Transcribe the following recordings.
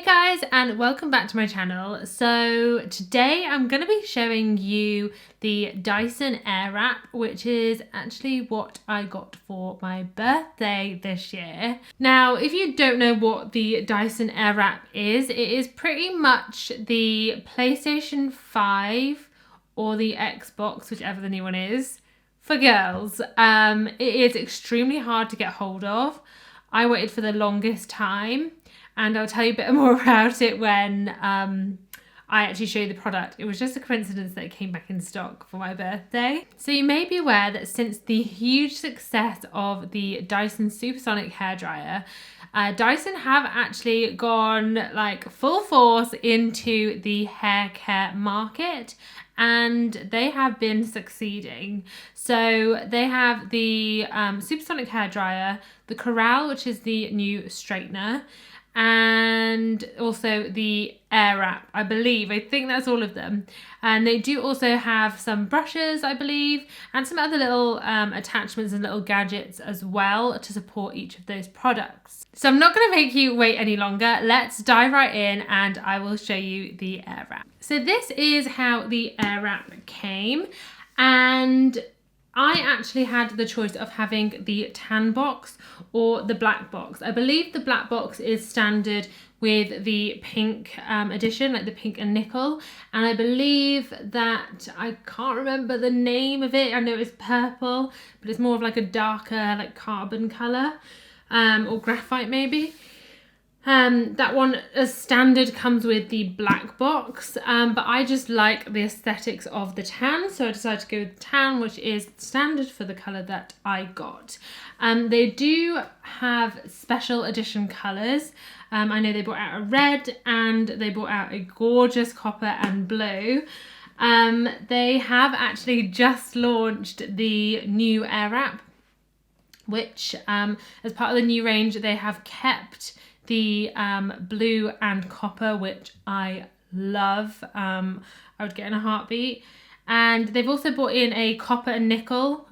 guys, and welcome back to my channel. So today I'm going to be showing you the Dyson Airwrap, which is actually what I got for my birthday this year. Now, if you don't know what the Dyson Airwrap is, it is pretty much the PlayStation 5 or the Xbox, whichever the new one is, for girls. It is extremely hard to get hold of. I waited for the longest time, and I'll tell you a bit more about it when I actually show you the product. It was just a coincidence that it came back in stock for my birthday. So you may be aware that since the huge success of the Dyson Supersonic hairdryer, Dyson have actually gone like full force into the hair care market, and they have been succeeding. So they have the Supersonic hairdryer, the Corral, which is the new straightener, and also the Airwrap, I believe. I think that's all of them. And they do also have some brushes, I believe, and some other little attachments and little gadgets as well to support each of those products. So I'm not going to make you wait any longer. Let's dive right in and I will show you the Airwrap. So this is how the Airwrap came, and I actually had the choice of having the tan box or the black box. I believe the black box is standard with the pink edition, like the pink and nickel. And I believe that, I can't remember the name of it. I know it's purple, but it's more of like a darker, like carbon colour, or graphite maybe. That one as standard comes with the black box, but I just like the aesthetics of the tan, so I decided to go with the tan, which is standard for the colour that I got. They do have special edition colours. I know they brought out a red and they brought out a gorgeous copper and blue. They have actually just launched the new Airwrap, which as part of the new range they have kept the blue and copper, which I love. I would get in a heartbeat. And they've also brought in a copper and nickel,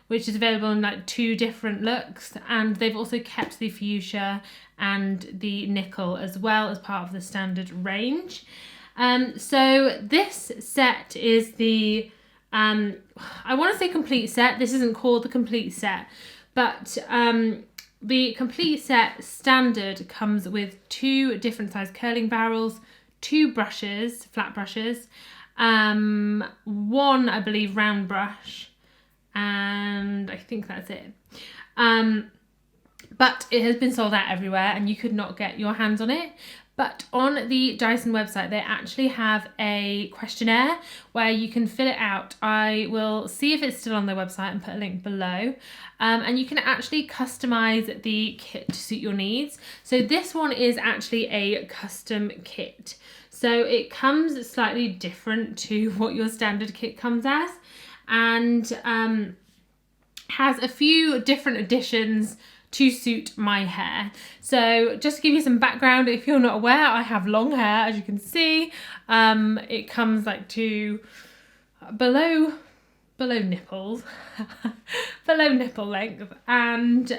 which is available in like 2 different looks. And they've also kept the fuchsia and the nickel as well as part of the standard range. So this set is the, I want to say complete set. This isn't called the complete set, but the complete set standard comes with 2 different size curling barrels, 2 brushes, flat brushes, 1, I believe, round brush, and I think that's it. But it has been sold out everywhere and you could not get your hands on it. But on the Dyson website, they actually have a questionnaire where you can fill it out. I will see if it's still on their website and put a link below. And you can actually customize the kit to suit your needs. So this one is actually a custom kit. So it comes slightly different to what your standard kit comes as, and has a few different additions to suit my hair. So just to give you some background, if you're not aware, I have long hair, as you can see. It comes like to below nipples, below nipple length, and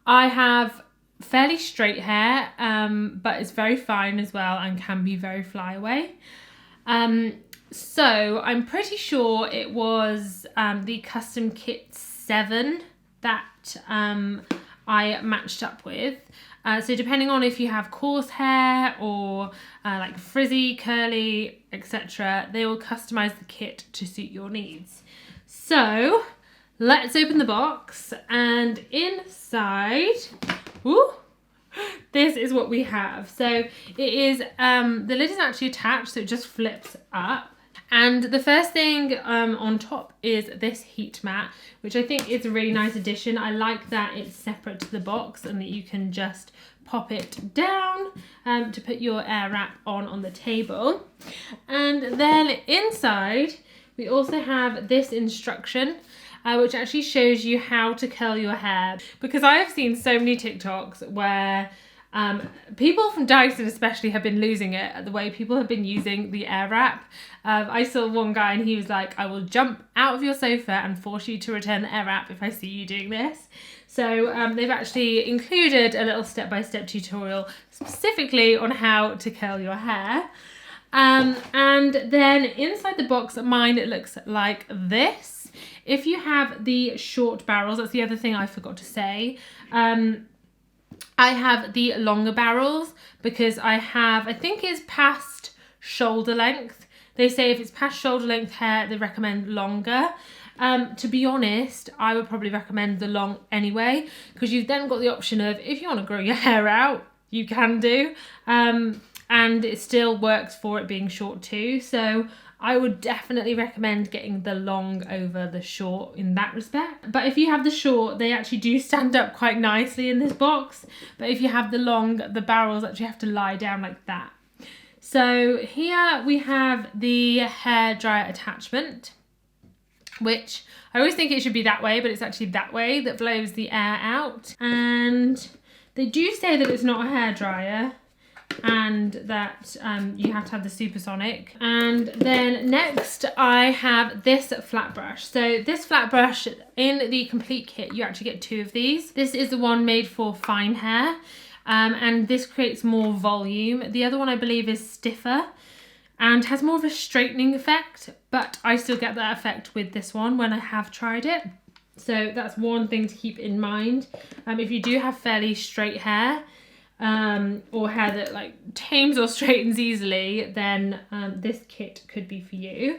I have fairly straight hair, but it's very fine as well and can be very flyaway. So I'm pretty sure it was the custom kit 7 that I matched up with. So depending on if you have coarse hair or like frizzy, curly, etc., they will customize the kit to suit your needs. So let's open the box, and inside, ooh, this is what we have. So it is, the lid is actually attached, so it just flips up. And the first thing on top is this heat mat, which I think is a really nice addition. I like that it's separate to the box and that you can just pop it down to put your Airwrap on the table. And then inside, we also have this instruction, which actually shows you how to curl your hair. Because I have seen so many TikToks where People from Dyson especially have been losing it at the way people have been using the Airwrap. I saw one guy and he was like, I will jump out of your sofa and force you to return the Airwrap if I see you doing this. So they've actually included a little step-by-step tutorial specifically on how to curl your hair. And then inside the box, mine, it looks like this. If you have the short barrels, that's the other thing I forgot to say. I have the longer barrels because I think it's past shoulder length. They say if it's past shoulder length hair, they recommend longer. To be honest, I would probably recommend the long anyway, because you've then got the option of, if you want to grow your hair out, you can do. And it still works for it being short too. So I would definitely recommend getting the long over the short in that respect. But if you have the short, they actually do stand up quite nicely in this box. But if you have the long, the barrels actually have to lie down like that. So here we have the hair dryer attachment, which I always think it should be that way, but it's actually that way that blows the air out. And they do say that it's not a hair dryer, and that you have to have the supersonic. And then next I have this flat brush. So this flat brush, in the complete kit you actually get 2 of these. This is the one made for fine hair, and this creates more volume. The other one I believe is stiffer and has more of a straightening effect, but I still get that effect with this one when I have tried it. So that's one thing to keep in mind. If you do have fairly straight hair, or hair that like tames or straightens easily, then this kit could be for you.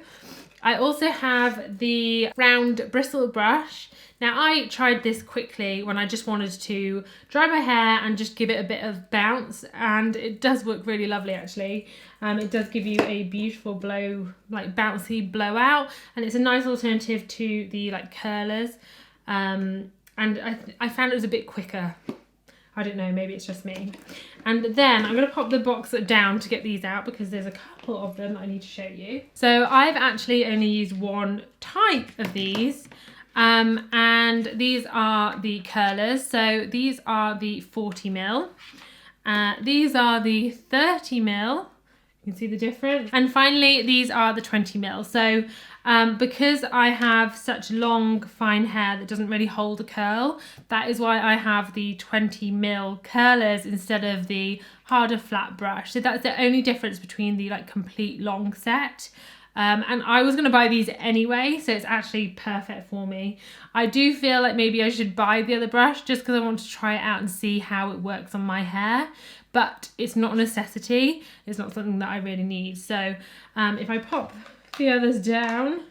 I also have the round bristle brush. Now I tried this quickly when I just wanted to dry my hair and just give it a bit of bounce, and it does work really lovely actually. It does give you a beautiful blow, like bouncy blowout, and it's a nice alternative to the like curlers. And I found it was a bit quicker. I don't know, maybe it's just me. And then I'm going to pop the box down to get these out because there's a couple of them that I need to show you. So I've actually only used one type of these, and these are the curlers. So these are the 40mm. These are the 30mm. You can see the difference. And finally, these are the 20mm. So because I have such long, fine hair that doesn't really hold a curl, that is why I have the 20mm curlers instead of the harder flat brush. So that's the only difference between the like complete long set. And I was going to buy these anyway, so it's actually perfect for me. I do feel like maybe I should buy the other brush just because I want to try it out and see how it works on my hair. But it's not a necessity. It's not something that I really need. So if I pop the others down,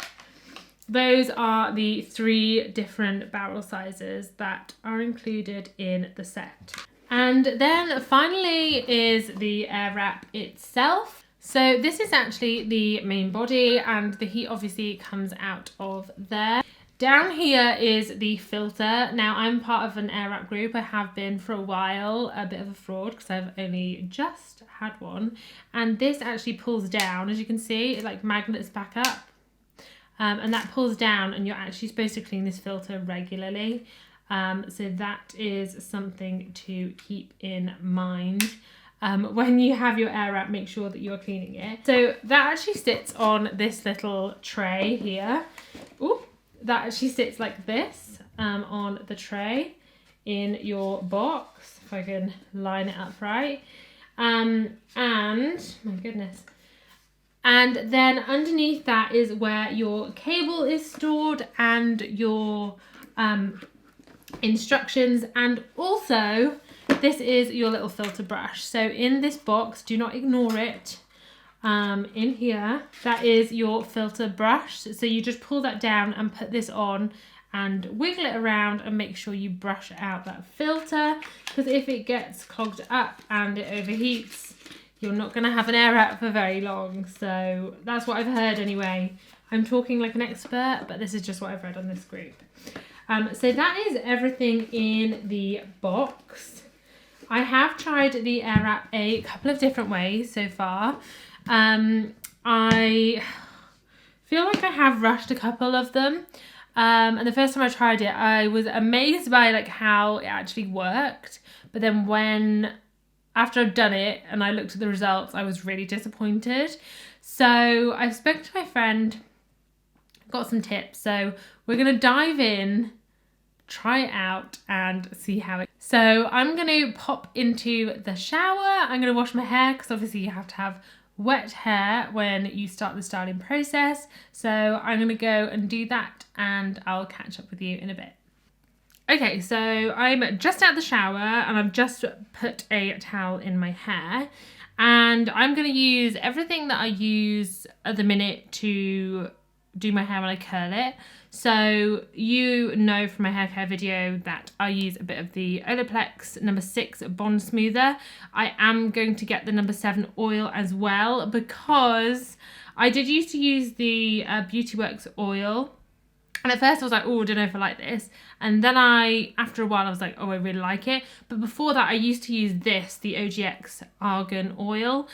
those are the 3 different barrel sizes that are included in the set. And then finally is the Airwrap itself. So this is actually the main body, and the heat obviously comes out of there. Down here is the filter. Now I'm part of an Airwrap group. I have been for a while, a bit of a fraud because I've only just had one. And this actually pulls down, as you can see, it like magnets back up. And that pulls down, and you're actually supposed to clean this filter regularly. So that is something to keep in mind. When you have your Airwrap, make sure that you're cleaning it. So that actually sits on this little tray here. Ooh. That actually sits like this on the tray in your box, if I can line it up right. And my goodness. And then underneath that is where your cable is stored and your instructions, and also this is your little filter brush. So in this box, do not ignore it. In here, that is your filter brush. So you just pull that down and put this on and wiggle it around and make sure you brush out that filter, because if it gets clogged up and it overheats, you're not going to have an Airwrap for very long. So that's what I've heard anyway. I'm talking like an expert, but this is just what I've read on this group. So that is everything in the box. I have tried the Airwrap a couple of different ways so far. I feel like I have rushed a couple of them. And the first time I tried it, I was amazed by like how it actually worked. But then when after I've done it and I looked at the results, I was really disappointed. So I've spoken to my friend, got some tips. So we're going to dive in, try it out and see how it. So I'm going to pop into the shower. I'm going to wash my hair because obviously you have to have wet hair when you start the styling process. So I'm going to go and do that and I'll catch up with you in a bit. Okay, so I'm just out of the shower and I've just put a towel in my hair, and I'm going to use everything that I use at the minute to do my hair when I curl it. So you know from my hair care video that I use a bit of the Olaplex number 6 Bond Smoother. I am going to get the number 7 oil as well because I did used to use the Beauty Works oil. And at first I was like, oh, I don't know if I like this. And then after a while, I was like, oh, I really like it. But before that, I used to use this, the OGX Argan Oil.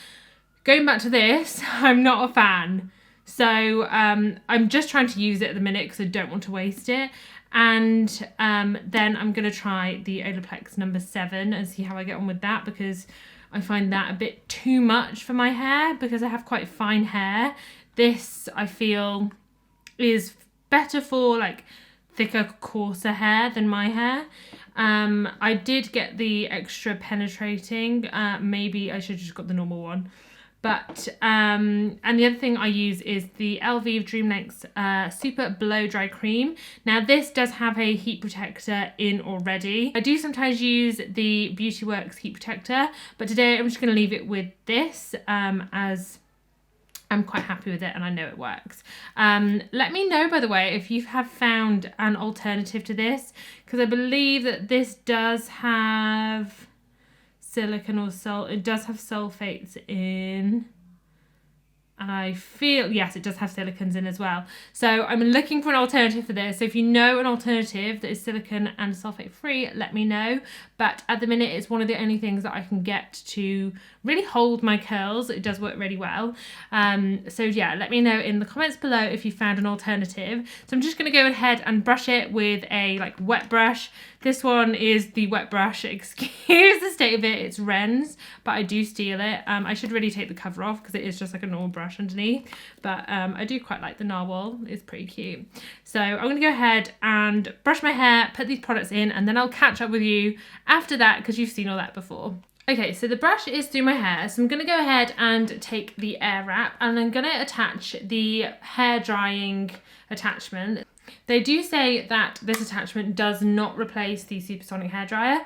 Going back to this, I'm not a fan. So I'm just trying to use it at the minute because I don't want to waste it. And then I'm going to try the Olaplex number 7 and see how I get on with that, because I find that a bit too much for my hair because I have quite fine hair. This, I feel, is better for like thicker, coarser hair than my hair. I did get the extra penetrating. Maybe I should have just got the normal one. But and the other thing I use is the Elvive Dream Lengths Super Blow Dry Cream. Now this does have a heat protector in already. I do sometimes use the Beauty Works heat protector, but today I'm just going to leave it with this as I'm quite happy with it and I know it works. Let me know, by the way, if you have found an alternative to this, because I believe that this does have silicone or it does have sulfates in. And I feel, yes, it does have silicones in as well. So I'm looking for an alternative for this. So if you know an alternative that is silicone and sulfate free, let me know. But at the minute, it's one of the only things that I can get to really hold my curls. It does work really well. So yeah, let me know in the comments below if you found an alternative. So I'm just going to go ahead and brush it with a wet brush. This one is the wet brush. Excuse the state of it. It's Ren's, but I do steal it. I should really take the cover off because it is just like a normal brush underneath. But I do quite like the narwhal. It's pretty cute. So I'm going to go ahead and brush my hair, put these products in, and then I'll catch up with you after that because you've seen all that before. Okay, so the brush is through my hair, so I'm going to go ahead and take the air wrap and I'm going to attach the hair drying attachment. They do say that this attachment does not replace the Supersonic hairdryer.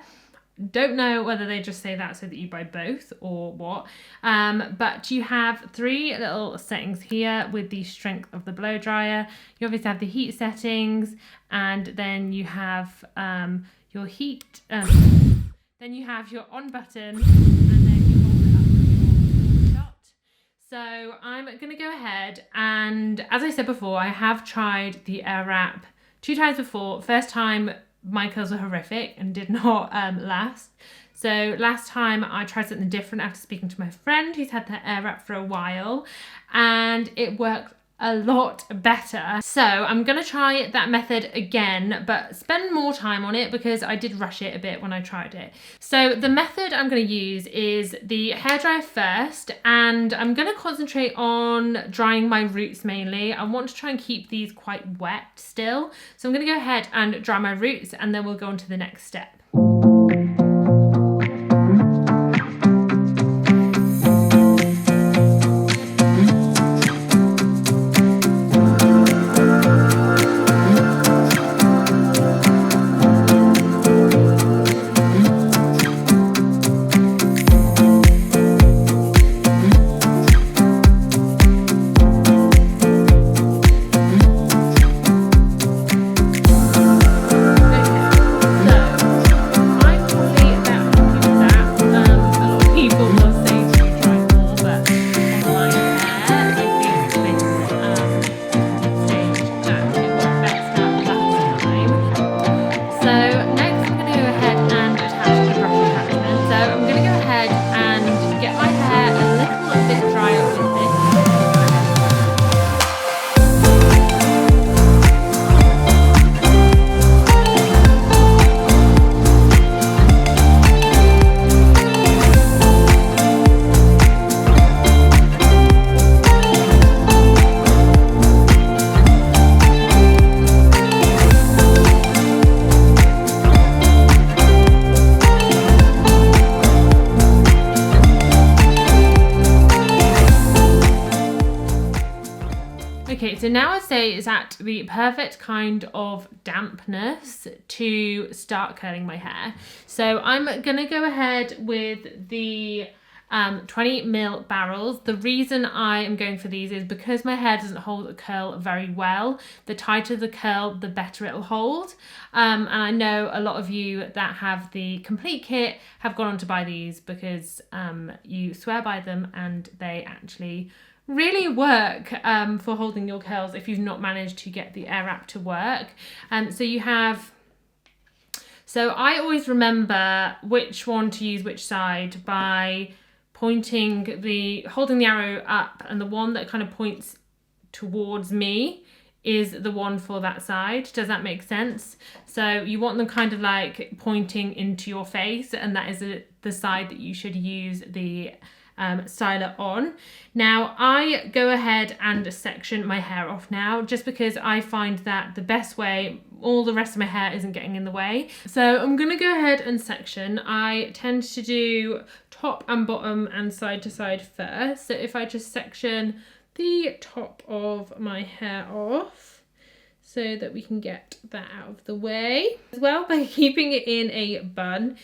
Don't know whether they just say that so that you buy both or what. But you have 3 little settings here with the strength of the blow dryer. You obviously have the heat settings, and then you have your heat. Then you have your on button, and then you hold it up with your dot. So I'm going to go ahead and, as I said before, I have tried the air wrap 2 times before. First time my curls were horrific and did not last. So last time I tried something different after speaking to my friend who's had the air wrap for a while, and it worked a lot better. So I'm gonna try that method again, but spend more time on it because I did rush it a bit when I tried it. So the method I'm gonna use is the hairdryer first, and I'm gonna concentrate on drying my roots mainly. I want to try and keep these quite wet still. So I'm gonna go ahead and dry my roots, and then we'll go on to the next step. Okay, so now I'd say it's at the perfect kind of dampness to start curling my hair. So I'm gonna go ahead with the 20 ml barrels. The reason I am going for these is because my hair doesn't hold a curl very well. The tighter the curl, the better it'll hold. And I know a lot of you that have the complete kit have gone on to buy these because you swear by them and they actually really work for holding your curls if you've not managed to get the Airwrap to work. So I always remember which one to use which side by holding the arrow up, and the one that kind of points towards me is the one for that side. Does that make sense? So you want them kind of like pointing into your face, and that is the side that you should use the styler on. Now I go ahead and section my hair off now, just because I find that the best way, all the rest of my hair isn't getting in the way. So I'm gonna go ahead and section. I tend to do top and bottom and side to side first. So if I just section the top of my hair off so that we can get that out of the way. As well, by keeping it in a bun,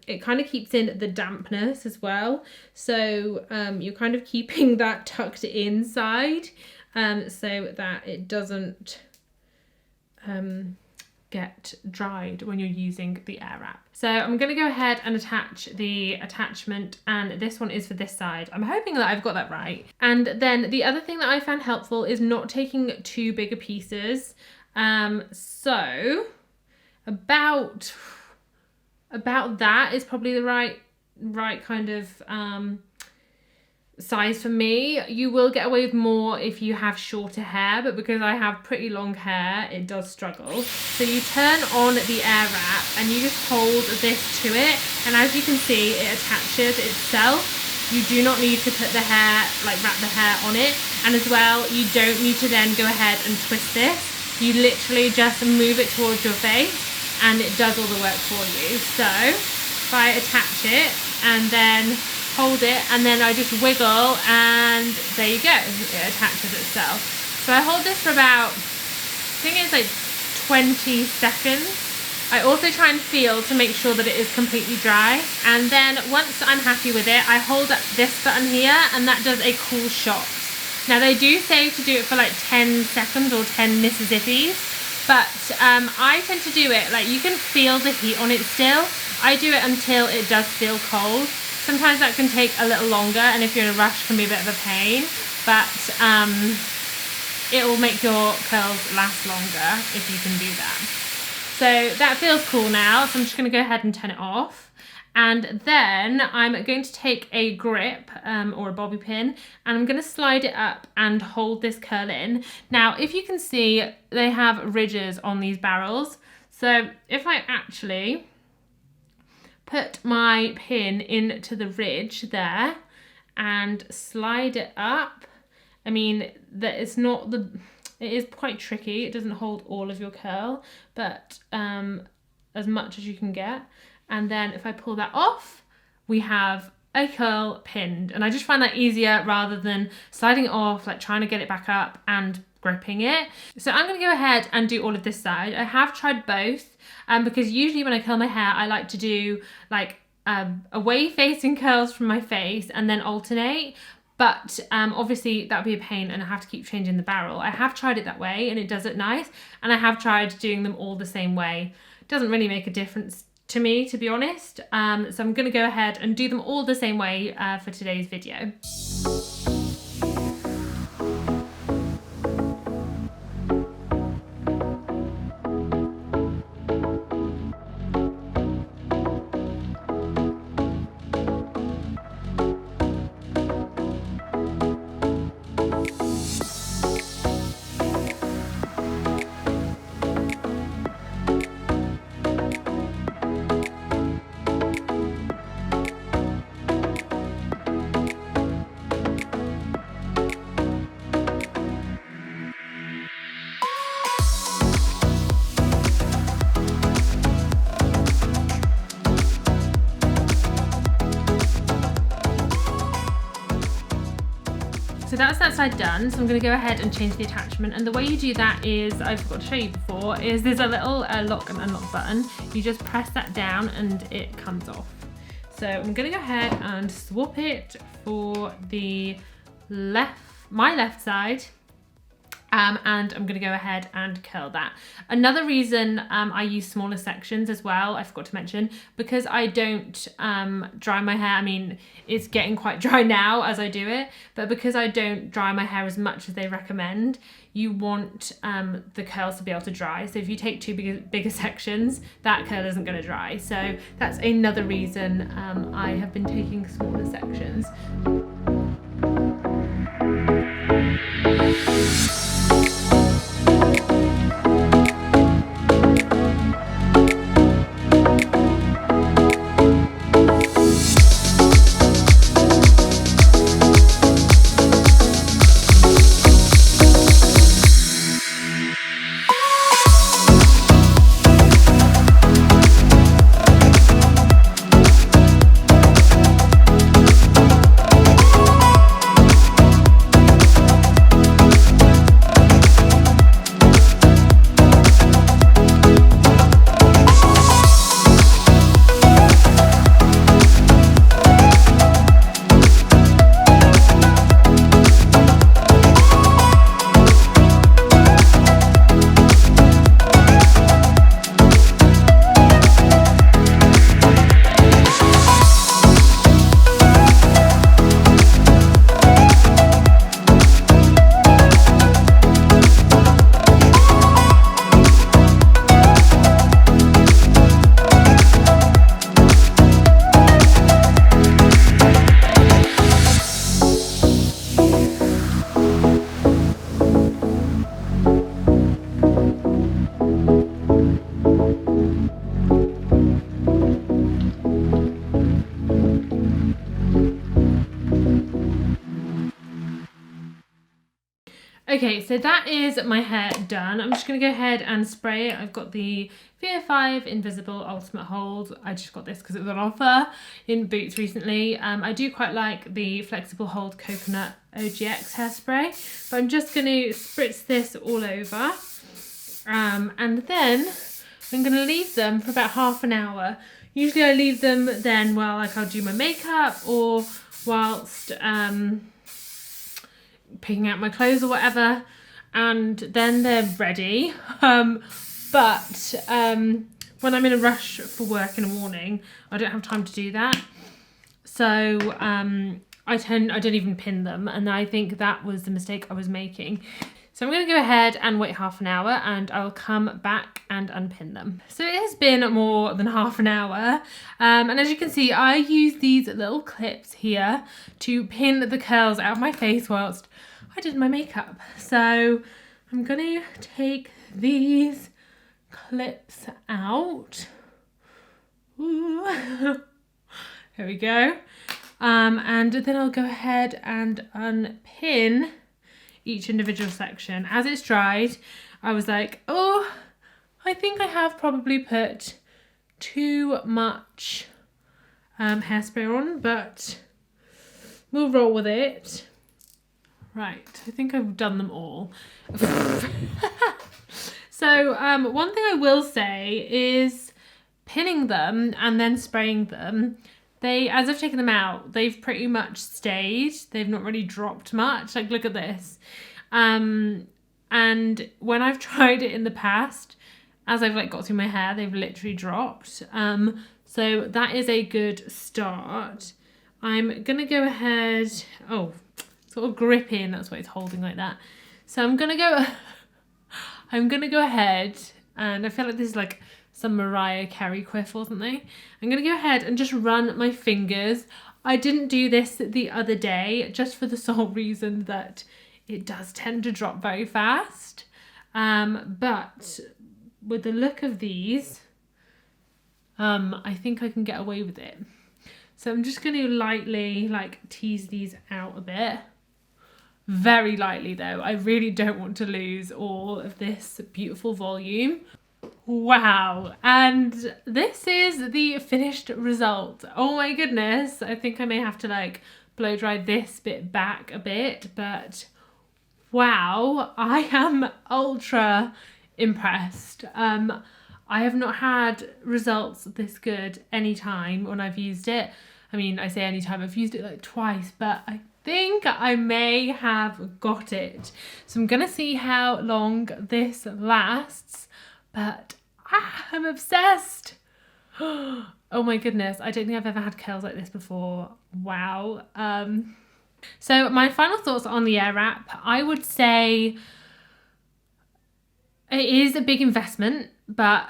it kind of keeps in the dampness as well. So you're kind of keeping that tucked inside so that it doesn't get dried when you're using the Airwrap. So I'm going to go ahead and attach the attachment, and this one is for this side. I'm hoping that I've got that right. And then the other thing that I found helpful is not taking too big pieces. So about that is probably the right kind of size for me. You will get away with more if you have shorter hair, but because I have pretty long hair, it does struggle. So you turn on the Airwrap and you just hold this to it, and as you can see, it attaches itself. You do not need to put the hair, wrap the hair on it. And as well, you don't need to then go ahead and twist this. You literally just move it towards your face and it does all the work for you. So if I attach it and then hold it, and then I just wiggle, and there you go, it attaches itself. So I hold this for about, I think it's like 20 seconds. I also try and feel to make sure that it is completely dry, and then once I'm happy with it, I hold up this button here, and that does a cool shot. Now they do say to do it for like 10 seconds or 10 Mississippis, but I tend to do it, you can feel the heat on it still. I do it until it does feel cold. Sometimes that can take a little longer, and if you're in a rush, can be a bit of a pain, but it will make your curls last longer if you can do that. So that feels cool now, so I'm just going to go ahead and turn it off. And then I'm going to take a grip or a bobby pin, and I'm going to slide it up and hold this curl in. Now, if you can see, they have ridges on these barrels. So if I actually put my pin into the ridge there and slide it up, I mean, that it's not it is quite tricky. It doesn't hold all of your curl, but as much as you can get. And then if I pull that off, we have a curl pinned. And I just find that easier rather than sliding it off, trying to get it back up and gripping it. So I'm going to go ahead and do all of this side. I have tried both because usually when I curl my hair, I like to do away facing curls from my face and then alternate. But obviously that would be a pain, and I have to keep changing the barrel. I have tried it that way and it does it nice. And I have tried doing them all the same way. It doesn't really make a difference to me, to be honest. So I'm going to go ahead and do them all the same way for today's video. So that's that side done. So I'm going to go ahead and change the attachment. And the way you do that is, I forgot to show you before, is there's a little lock and unlock button. You just press that down and it comes off. So I'm going to go ahead and swap it for the my left side. And I'm going to go ahead and curl that. Another reason I use smaller sections as well, I forgot to mention, because I don't dry my hair. I mean, it's getting quite dry now as I do it, but because I don't dry my hair as much as they recommend, you want the curls to be able to dry. So if you take two bigger sections, that curl isn't going to dry. So that's another reason I have been taking smaller sections. Okay, so that is my hair done. I'm just going to go ahead and spray it. I've got the VO5 Invisible Ultimate Hold. I just got this because it was on offer in Boots recently. I do quite like the Flexible Hold Coconut OGX hairspray, but I'm just going to spritz this all over. And then I'm going to leave them for about half an hour. Usually I leave them then while I'll do my makeup or whilst picking out my clothes or whatever, and then they're ready. But when I'm in a rush for work in the morning, I don't have time to do that. So I don't even pin them, and I think that was the mistake I was making. So I'm going to go ahead and wait half an hour and I'll come back and unpin them. So it has been more than half an hour. And as you can see, I use these little clips here to pin the curls out of my face whilst I did my makeup. So I'm going to take these clips out. Ooh. There we go. And then I'll go ahead and unpin each individual section. As it's dried, I was like, oh, I think I have probably put too much hairspray on, but we'll roll with it. Right, I think I've done them all. So one thing I will say is pinning them and then spraying them, as I've taken them out, they've pretty much stayed. They've not really dropped much. Like, look at this. And when I've tried it in the past, as I've got through my hair, they've literally dropped. So that is a good start. I'm gonna go ahead, sort of grip in, that's why it's holding like that. So I'm gonna go ahead, and I feel like this is like some Mariah Carey quiff or something. I'm gonna go ahead and just run my fingers. I didn't do this the other day just for the sole reason that it does tend to drop very fast. But with the look of these, I think I can get away with it. So I'm just gonna lightly tease these out a bit. Very lightly though. I really don't want to lose all of this beautiful volume. Wow, and this is the finished result. Oh my goodness, I think I may have to blow dry this bit back a bit, but wow, I am ultra impressed. I have not had results this good anytime when I've used it. I mean, I say anytime, I've used it like twice, but I think I may have got it. So I'm gonna see how long this lasts, but I'm obsessed. Oh my goodness, I don't think I've ever had curls like this before. Wow. So my final thoughts on the Airwrap, I would say it is a big investment, but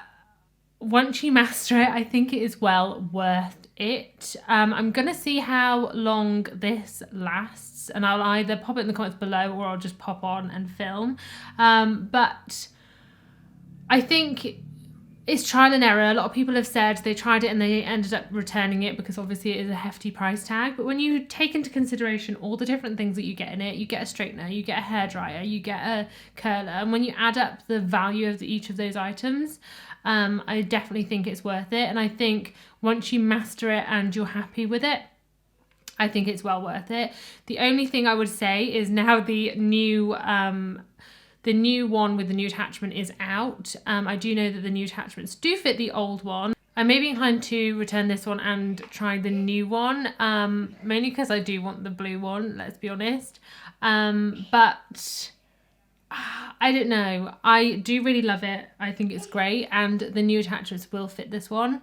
once you master it, I think it is well worth it. I'm gonna see how long this lasts, and I'll either pop it in the comments below or I'll just pop on and film. But I think it's trial and error. A lot of people have said they tried it and they ended up returning it because obviously it is a hefty price tag. But when you take into consideration all the different things that you get in it, you get a straightener, you get a hairdryer, you get a curler, and when you add up the value of each of those items, I definitely think it's worth it. And I think once you master it and you're happy with it, I think it's well worth it. The only thing I would say is now the new one with the new attachment is out. I do know that the new attachments do fit the old one. I may be inclined to return this one and try the new one, mainly because I do want the blue one, let's be honest. But I don't know. I do really love it. I think it's great, and the new attachments will fit this one.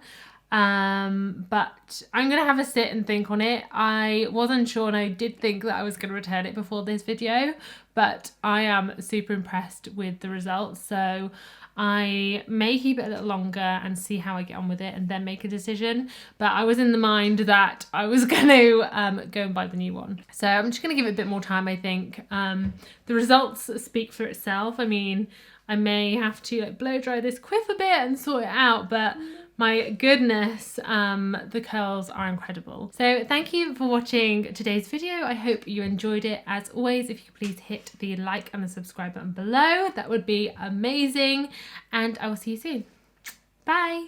But I'm gonna have a sit and think on it. I was unsure and I did think that I was gonna return it before this video, but I am super impressed with the results, so I may keep it a little longer and see how I get on with it and then make a decision. But I was in the mind that I was gonna go and buy the new one, so I'm just gonna give it a bit more time. I think the results speak for itself. I mean, I may have to like blow dry this quiff a bit and sort it out, but my goodness, the curls are incredible. So thank you for watching today's video. I hope you enjoyed it. As always, if you could please hit the like and the subscribe button below, that would be amazing. And I will see you soon. Bye.